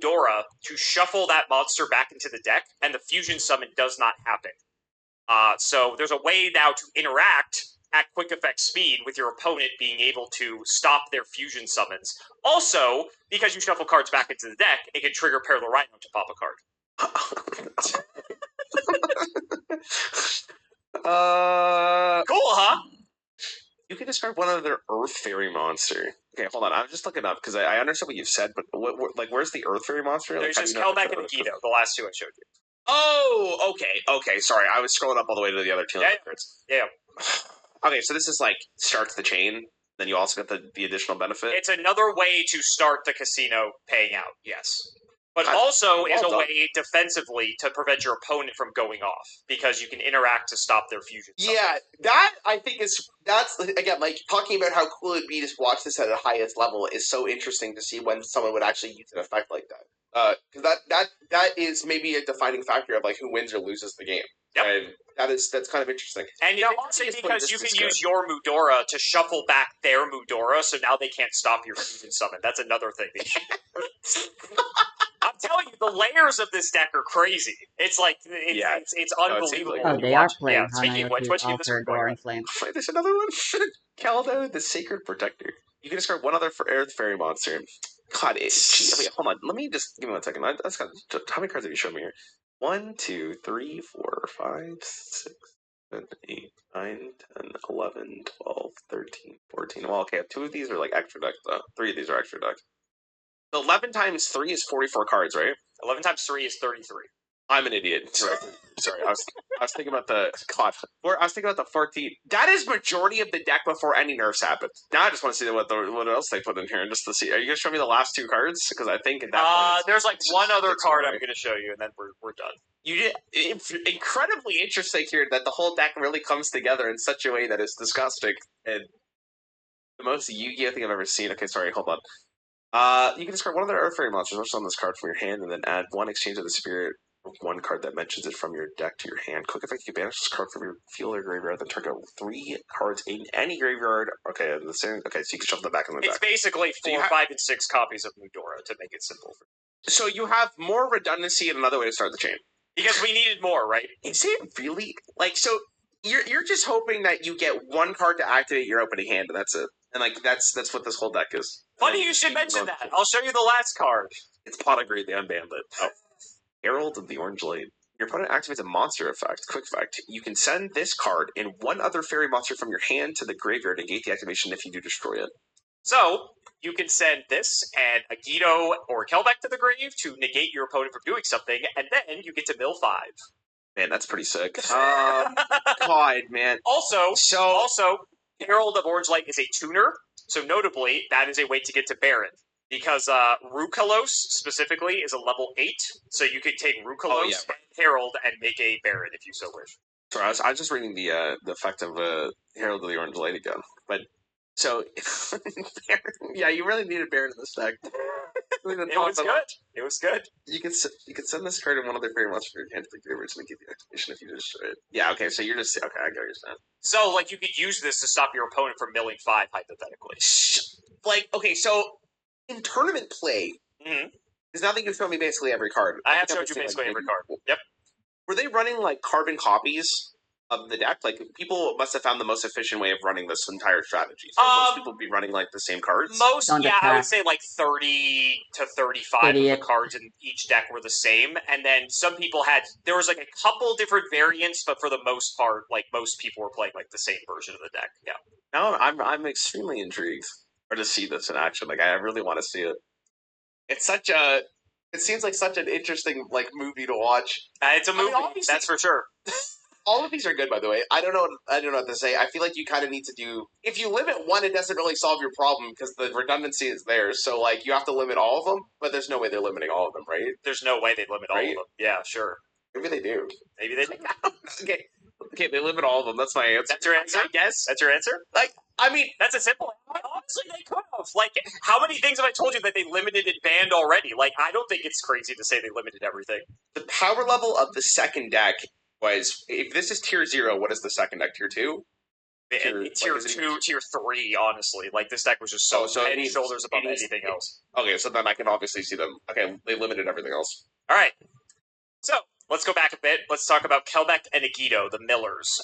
Mudora to shuffle that monster back into the deck, and the fusion summon does not happen. So there's a way now to interact at quick effect speed with your opponent being able to stop their fusion summons. Also, because you shuffle cards back into the deck, it can trigger Parallel Rhino to pop a card. Cool, huh? You can describe one other Earth Fairy monster. Okay, hold on. I'm just looking up because I understand what you've said, but where's the Earth Fairy monster? There's just Kelbeck and Megiddo, the last two I showed you. Oh, okay. Sorry, I was scrolling up all the way to the other two cards. Yeah. Okay, so this is like starts the chain. Then you also get the additional benefit. It's another way to start the casino paying out. Yes. But also is a way defensively to prevent your opponent from going off, because you can interact to stop their fusion. Yeah, that I think that's again, like, talking about how cool it'd be to watch this at the highest level is so interesting to see when someone would actually use an effect like that. Because that is maybe a defining factor of like who wins or loses the game. Yep. And that's kind of interesting. And also because you can use your Mudora to shuffle back their Mudora, so now they can't stop your fusion summon. That's another thing. I'm telling you, the layers of this deck are crazy. It's like, it's unbelievable. Oh, they are playing Speaking of which, what's you this Glowing Flame? Wait, there's another one. Kaldo, the Sacred Protector. You can describe one other Earth Fairy monster. God, wait, hold on. Let me just give me 1 second. How many cards have you shown me here? 1, 2, 3, 4, 5, 6, 7, 8, 9, 10, 11, 12, 13, 14. Well, okay, 2 of these are like extra decks, though. 3 of these are extra decks. 11 times 3 is 44 cards, right? 11 times 3 is 33. I'm an idiot. Sorry, I was thinking about the God. I was thinking about the 14. That is majority of the deck before any nerfs happen. Now I just want to see what else they put in here, and just to see. Are you gonna show me the last 2 cards? Because I think at that point, there's like one other card I'm gonna show you, and then we're done. You did. It's incredibly interesting here that the whole deck really comes together in such a way that is disgusting and the most Yu-Gi-Oh thing I've ever seen. Okay, sorry, hold on. You can discard one of the Earth Fairy monsters on this card from your hand, and then add 1 exchange of the spirit. 1 card that mentions it from your deck to your hand. Quick effect, you can banish this card from your field or graveyard, then target 3 cards in any graveyard. Okay, the same. Okay, so you can shuffle them back in the deck. It's basically 4, 5, and 6 copies of Mudora to make it simple. So you have more redundancy and another way to start the chain. Because we needed more, right? Is it really? Like, so you're just hoping that you get 1 card to activate your opening hand, and that's it. And like that's what this whole deck is. Funny you should mention that. I'll show you the last card. It's Pot of Greed, the Unbanned it. Oh. Herald of the Orange Light. Your opponent activates a monster effect, quick effect. You can send this card and 1 other fairy monster from your hand to the graveyard and negate the activation if you do destroy it. So, you can send this and a Guido or Kelbeck to the grave to negate your opponent from doing something, and then you get to mill 5. Man, that's pretty sick. God, man. Also, Herald of Orange Light is a tuner, so notably, that is a way to get to Baron. Because Rukalos, specifically, is a level 8, so you can take Rukalos and Herald and make a Baron, if you so wish. Sorry, I was just reading the effect of Herald of the Orange Light again. But, so, yeah, you really needed Baron in this deck. It was good. You can send this card and 1 other fairy monster from your hand to the graveyard to negate the activation if you destroy it. Yeah, okay, so you're just... Okay, I get what you're saying. So, like, you could use this to stop your opponent from milling 5, hypothetically. Like, okay, so... In tournament play, because now that you've shown me basically every card. I have showed you basically every card. Yep. Were they running, like, carbon copies of the deck? Like, people must have found the most efficient way of running this entire strategy. So most people be running, like, the same cards? I would say, like, 30 to 35 of the cards in each deck were the same. And then some people there was, like, a couple different variants, but for the most part, like, most people were playing, like, the same version of the deck. Yeah. Now I'm extremely intrigued. Or to see this in action. Like, I really want to see it. It's it seems like such an interesting, like, movie to watch. It's a movie, that's for sure. All of these are good, by the way. I don't know what to say. I feel like you kind of need to do... If you limit 1, it doesn't really solve your problem, because the redundancy is there. So, like, you have to limit all of them, but there's no way they're limiting all of them, right? There's no way they'd limit all of them. Yeah, sure. Maybe they do. Maybe they do. Okay, they limit all of them. That's my answer. That's your answer? Yes. That's your answer? Like, I mean... That's a simple... Honestly, they could have. Like, how many things have I told you that they limited and banned already? Like, I don't think it's crazy to say they limited everything. The power level of the second deck was... If this is tier 0, what is the second deck? Tier 2? Tier 2, Tier 3, honestly. Like, this deck was just so head and shoulders above anything else. Okay, so then I can obviously see them. Okay, they limited everything else. Alright. So, let's go back a bit. Let's talk about Kelbeck and Agido, the Millers.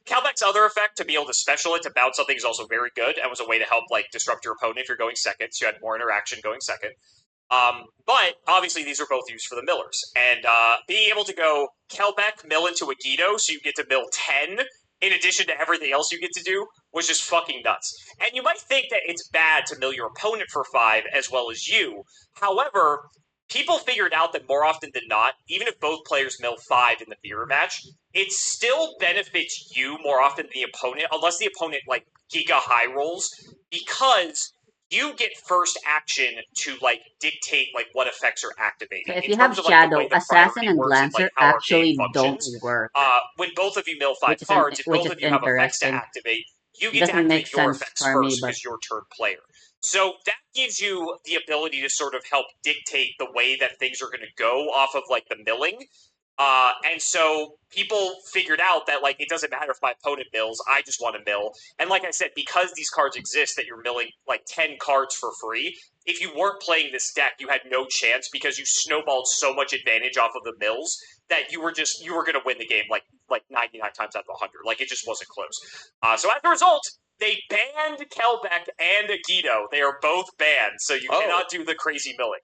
Kelbeck's other effect, to be able to special it to bounce something, is also very good, and was a way to help, like, disrupt your opponent if you're going second, so you had more interaction going second. But obviously these are both used for the millers, and being able to go Kelbeck mill into Agido, so you get to mill 10 in addition to everything else you get to do, was just fucking nuts. And you might think that it's bad to mill your opponent for 5 as well as you. However, people figured out that more often than not, even if both players mill 5 in the mirror match, it still benefits you more often than the opponent, unless the opponent like giga high rolls, because you get first action to like dictate like what effects are activating. So if in you have terms of, Shadow, like, the way the Assassin, priority and works and, Lancer like, how arcane actually don't functions, work. when both of you mill 5 Which is cards, if which both is of you have effects to interesting. activate, you It get to doesn't make activate your sense effects for me, first but because you're turn player. So that gives you the ability to sort of help dictate the way that things are going to go off of like the milling. And so people figured out that like it doesn't matter if my opponent mills, I just want to mill. And like I said, because these cards exist that you're milling like 10 cards for free, if you weren't playing this deck, you had no chance because you snowballed so much advantage off of the mills that you were going to win the game like 99 times out of 100. Like it just wasn't close. So as a result, they banned Kelbeck and Agido. They are both banned, so you cannot do the crazy milling.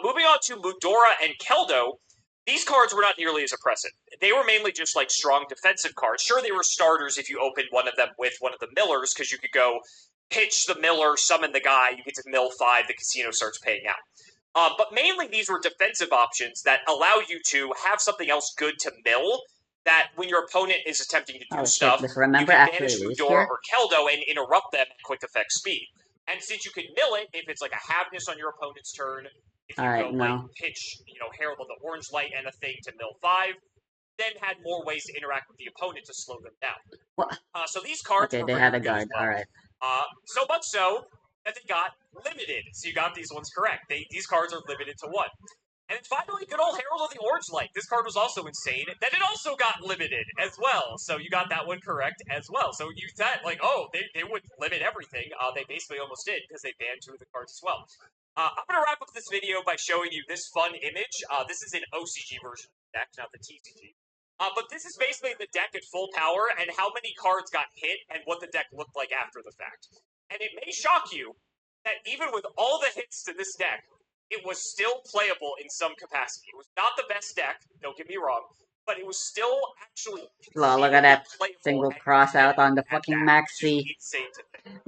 Moving on to Mudora and Keldo, these cards were not nearly as oppressive. They were mainly just like strong defensive cards. Sure, they were starters if you opened one of them with one of the millers, because you could go pitch the miller, summon the guy, you get to mill 5, the casino starts paying out. But mainly these were defensive options that allow you to have something else good to mill, that when your opponent is attempting to do stuff, shit, remember you can actually banish lose Mudora here? or Keldo and interrupt them at quick effect speed. And since you can mill it, if it's like a Havness on your opponent's turn, if you go like pitch, Herald of the Orange Light and a thing to mill 5, then had more ways to interact with the opponent to slow them down. What? So these cards were they very had a good as guard. well. Alright. So much so that they got limited. So you got these ones correct. These cards are limited to 1. And then finally, good old Herald of the Orange Light. This card was also insane. Then it also got limited as well. So you got that one correct as well. So you thought, like, oh, they would limit everything. They basically almost did because they banned 2 of the cards as well. I'm going to wrap up this video by showing you this fun image. This is an OCG version of the deck, not the TCG. But this is basically the deck at full power and how many cards got hit and what the deck looked like after the fact. And it may shock you that even with all the hits to this deck, it was still playable in some capacity. It was not the best deck, don't get me wrong, but it was still actually look at that single cross out on the fucking Maxi.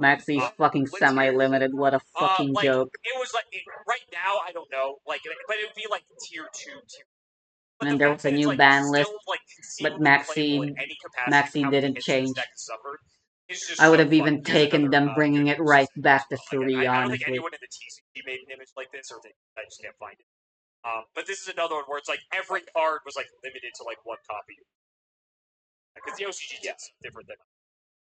Maxi's fucking semi-limited, what a fucking joke. It was like, right now, I don't know, like, but it would be like tier 2, tier. And then there was a new ban list, but Maxi didn't change. I would have even taken them, bringing it right back to 3, honestly. I don't think anyone in the TCG made an image like this, or I just can't find it. But this is another one where it's like every card was like limited to like 1 copy. Because the OCG is different than.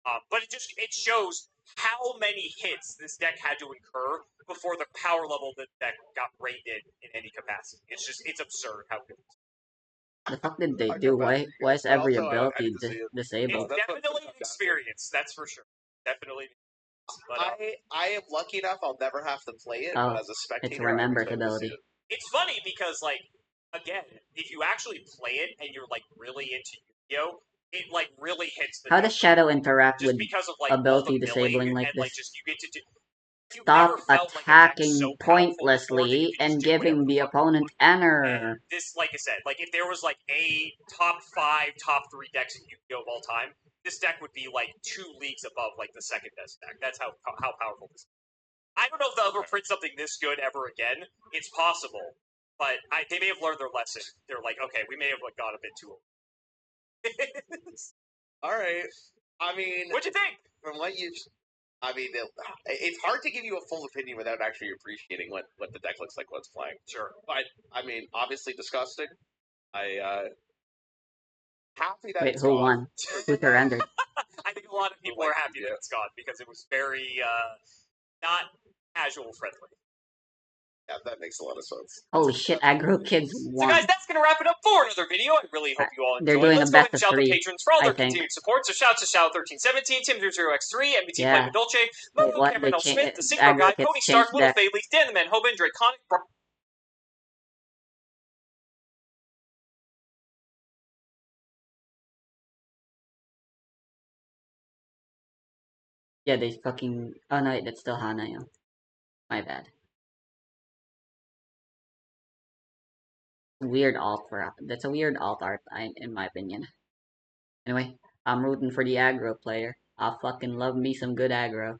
But it shows how many hits this deck had to incur before the power level that deck got rated in any capacity. It's absurd how good. The fuck did they do? Why is every ability disabled? It's definitely an experience, that's for sure. Definitely. But, I am lucky enough I'll never have to play it, but as a spectator, it's a remember ability. It's funny because, like, again, if you actually play it and you're like really into Yu-Gi-Oh!, it like really hits the. How does Shadow interact with because of, like, ability disabling like this? Like, just you get to do. Stop attacking pointlessly and giving the opponent honor. This, like I said, like if there was like a top 5, top 3 decks in Yu-Gi-Oh! Of all time, this deck would be like 2 leagues above like the second best deck. That's how powerful this is. I don't know if they'll ever print something this good ever again. It's possible, but they may have learned their lesson. They're like, okay, we may have like gone a bit too old. All right. I mean, what'd you think? From what you've, I mean, it's hard to give you a full opinion without actually appreciating what the deck looks like when it's playing. Sure, but I mean, obviously disgusting. Happy that Wait, it's who gone. won? Who surrendered? I think a lot of people are happy that it's gone because it was very not casual friendly. Yeah, that makes a lot of sense. Holy shit, aggro kids So won. guys, that's gonna wrap it up for another video. I really hope you all enjoyed. They're doing Let's a go ahead best and of shout out the three, patrons for all I their think. continued support. So shouts to Shout1317, Tim0x3, MBT Yeah. Play Dolce, Wait, Momo what? Cameron They L. Smith, The Synchro aggro Guy, kids Cody changed Stark, Little that. Fayleaf, Dan the Man, Hoban, Draconic, Yeah, they fucking. Oh no, that's still Hanayo. My bad. Weird alt for. That's a weird alt art, in my opinion. Anyway, I'm rooting for the aggro player. I fucking love me some good aggro.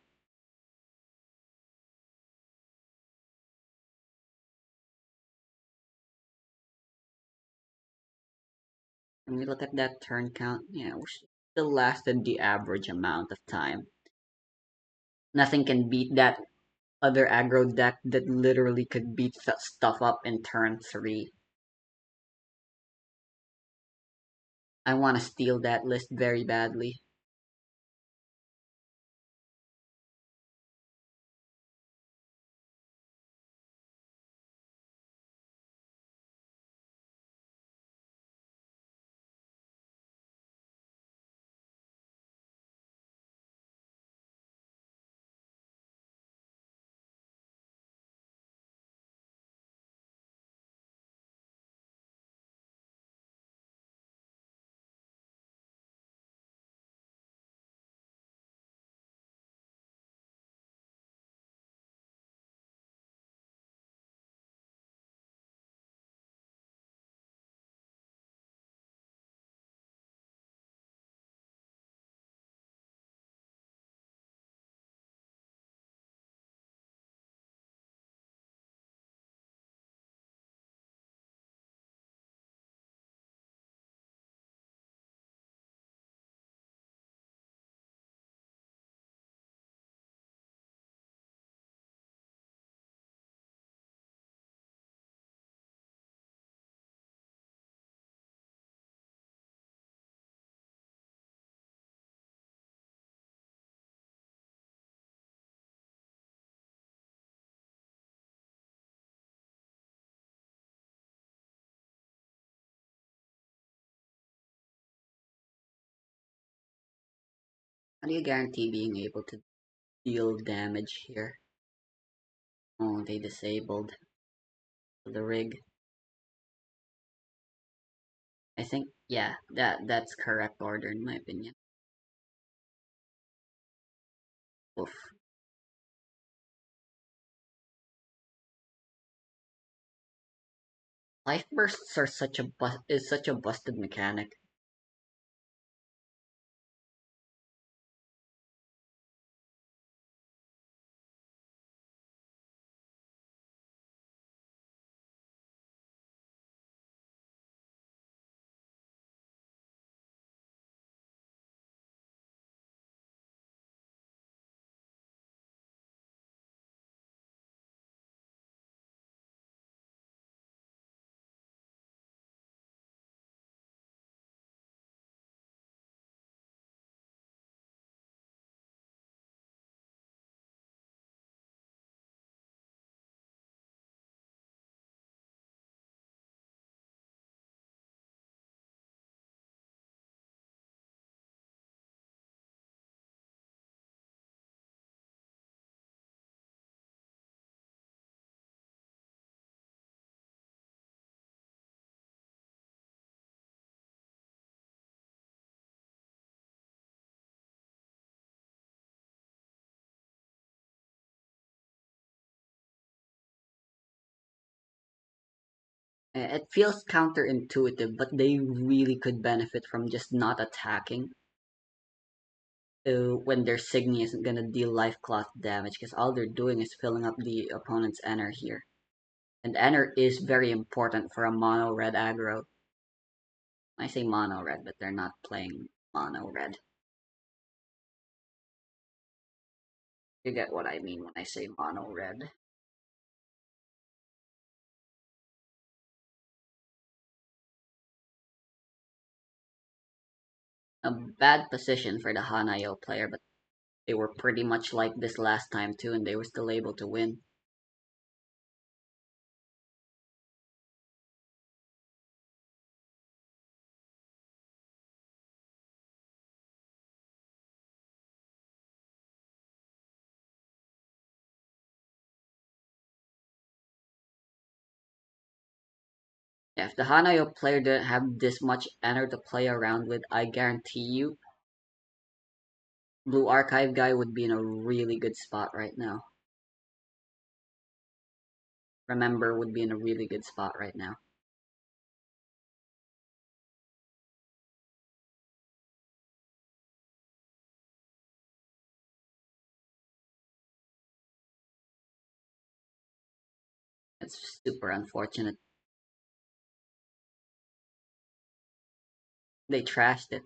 When we look at that turn count, yeah, we still lasted the average amount of time. Nothing can beat that other aggro deck that literally could beat stuff up in turn 3. I want to steal that list very badly. How do you guarantee being able to deal damage here? Oh, they disabled the rig. I think, yeah, that's correct order in my opinion. Oof. Life bursts are such a busted mechanic. It feels counterintuitive, but they really could benefit from just not attacking when their Signy isn't gonna deal life cloth damage, because all they're doing is filling up the opponent's Enter here. And Enter is very important for a mono red aggro. I say mono red, but they're not playing mono red. You get what I mean when I say mono red. A bad position for the Hanayo player, but they were pretty much like this last time too, and they were still able to win. If the Hanayo player didn't have this much enter to play around with, I guarantee you, Blue Archive guy would be in a really good spot right now. Remember, would be in a really good spot right now. It's super unfortunate. They trashed it.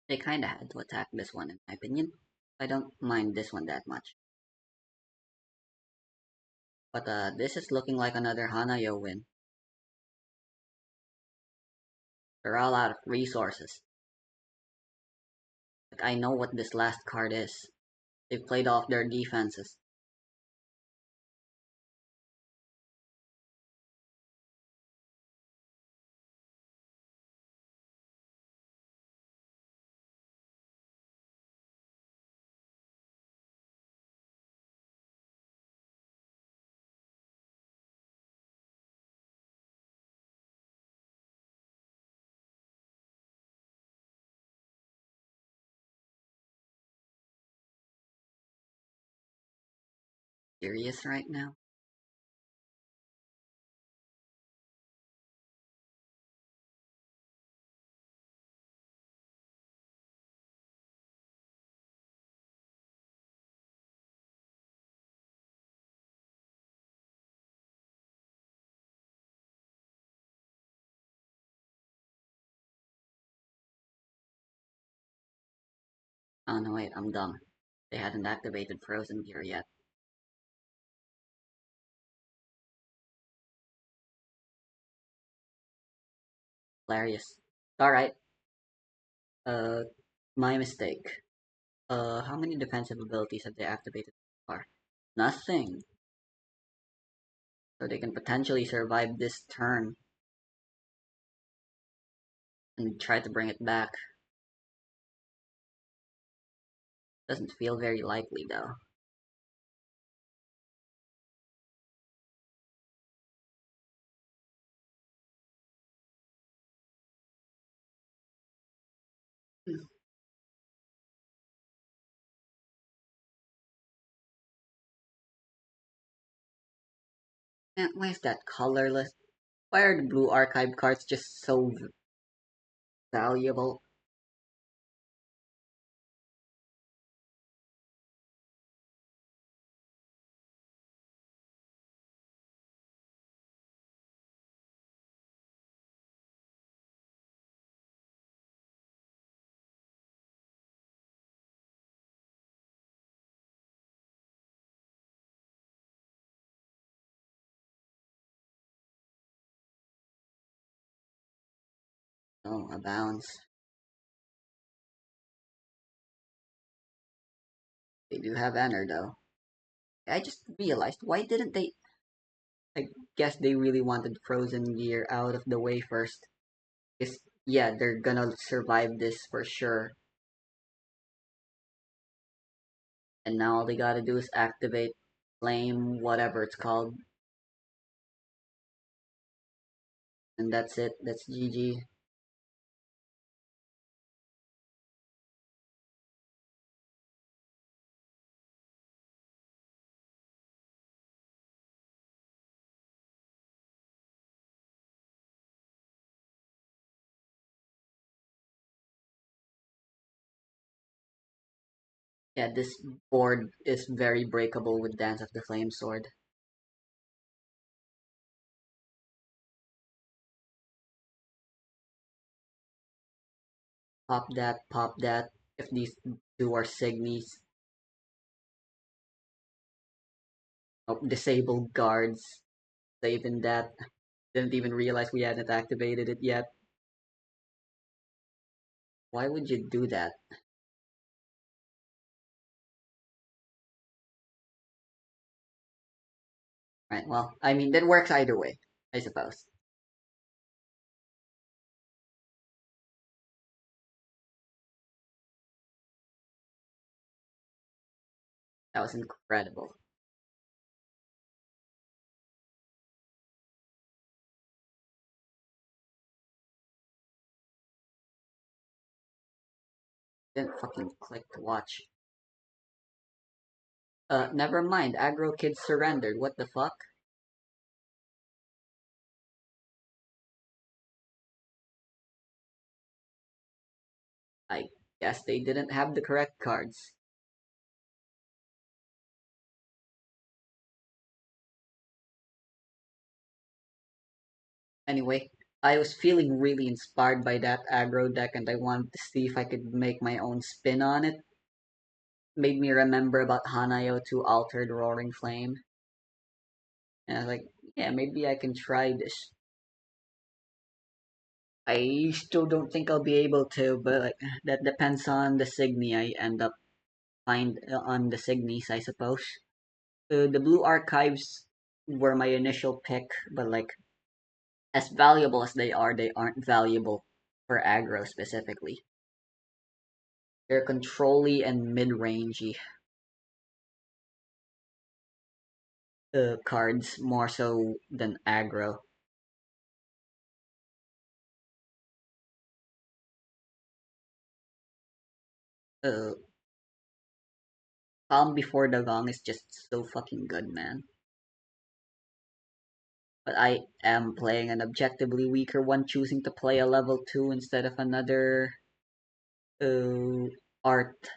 They kinda had to attack this one, in my opinion. I don't mind this one that much. But this is looking like another Hanayo win. They're all out of resources. Like, I know what this last card is. They've played off their defenses. Serious right now? Oh no, wait, I'm dumb. They hadn't activated Frozen Gear yet. Hilarious. Alright, uh, my mistake. How many defensive abilities have they activated so far? Nothing. So they can potentially survive this turn and try to bring it back. Doesn't feel very likely though. Man, why is that colorless? Why are the blue archive cards just so valuable? Oh, a bounce. They do have Enter though. I just realized, why didn't they... I guess they really wanted Frozen Gear out of the way first. Because, yeah, they're gonna survive this for sure. And now all they gotta do is activate Flame, whatever it's called. And that's it. That's GG. Yeah, this board is very breakable with Dance of the Flame Sword. Pop that, pop that. If these two are Signies. Oh, disabled guards. Saving that. Didn't even realize we hadn't activated it yet. Why would you do that? Right, well, I mean, that works either way, I suppose. That was incredible. Didn't fucking click to watch. Never mind, aggro kids surrendered, what the fuck? I guess they didn't have the correct cards. Anyway, I was feeling really inspired by that aggro deck and I wanted to see if I could make my own spin on it. Made me remember about Hanayo to Altered Roaring Flame. And I was like, yeah, maybe I can try this. I still don't think I'll be able to, but like that depends on the Signy I end up find on the Signies, I suppose. The blue archives were my initial pick, but like as valuable as they aren't valuable for aggro specifically. They're controlly and mid-rangey cards more so than aggro. Uh, Calm Before the Gong is just so fucking good, man. But I am playing an objectively weaker one, choosing to play a level 2 instead of another uh, art.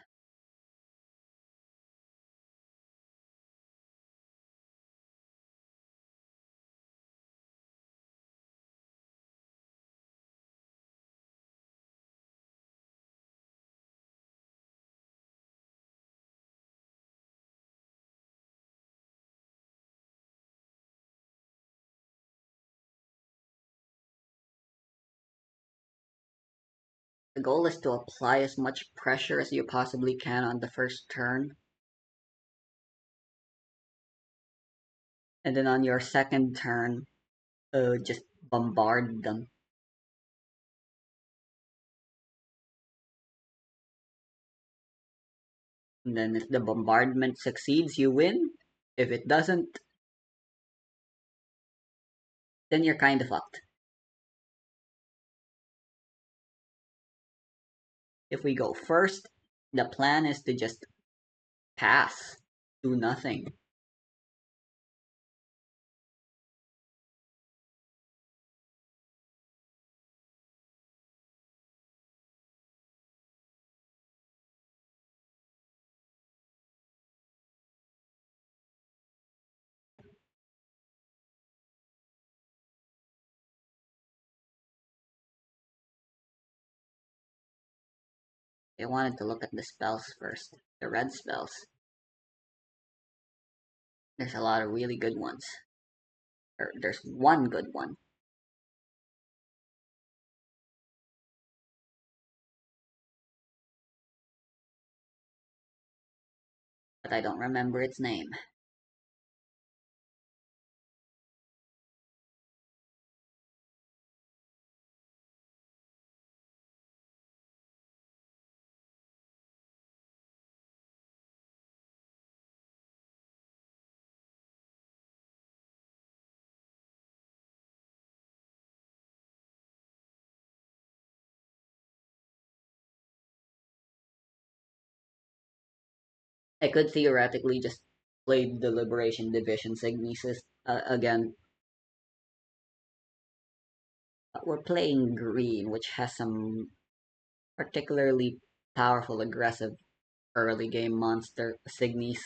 The goal is to apply as much pressure as you possibly can on the first turn. And then on your second turn, just bombard them. And then if the bombardment succeeds, you win. If it doesn't, then you're kind of fucked. If we go first, the plan is to just pass, do nothing. I wanted to look at the spells first, the red spells. There's a lot of really good ones. There's one good one. But I don't remember its name. I could theoretically just play the Liberation Division Signesis again. We're playing green, which has some particularly powerful, aggressive early game monster Signis.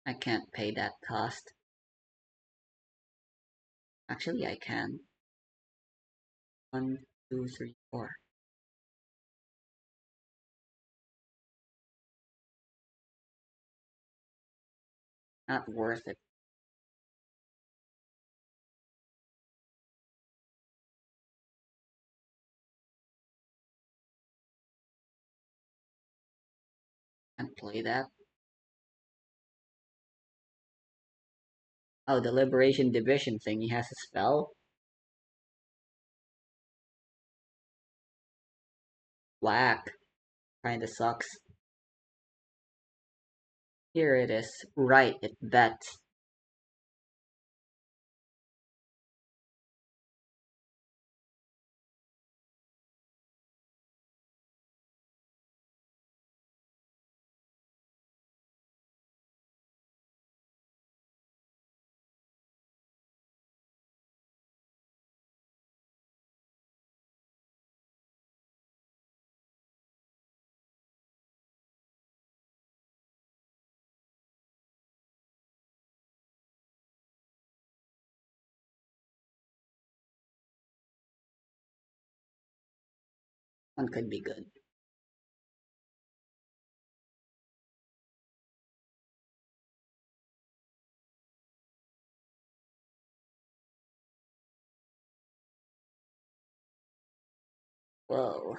I can't pay that cost. Actually, I can. 1, 2, 3, 4. Not worth it. Can't play that. Oh, the Liberation Division thing. He has a spell? Whack. Kinda sucks. Here it is. Right, it bets. One could be good. Whoa.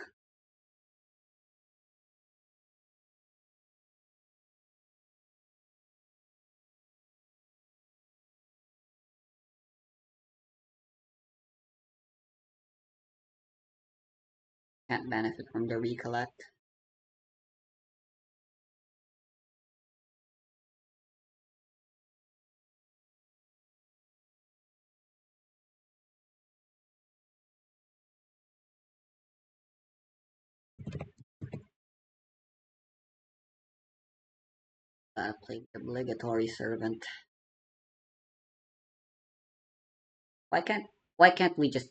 Can't benefit from the recollect. Gotta play the obligatory servant. Why can't we just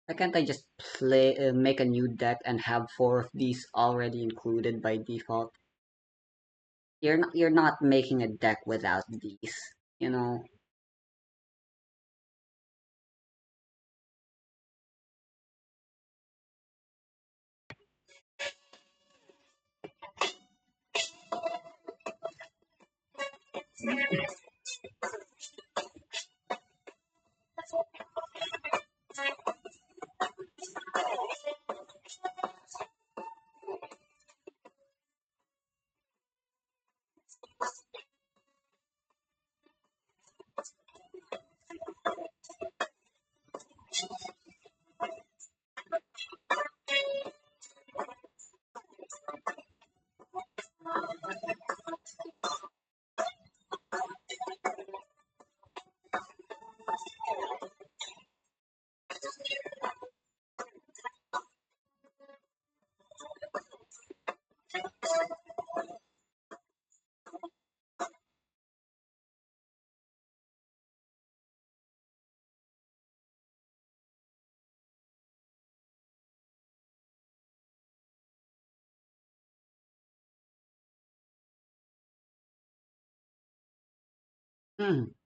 Why can't I just make a new deck and have four of these already included by default? You're not making a deck without these, you know. Hmm.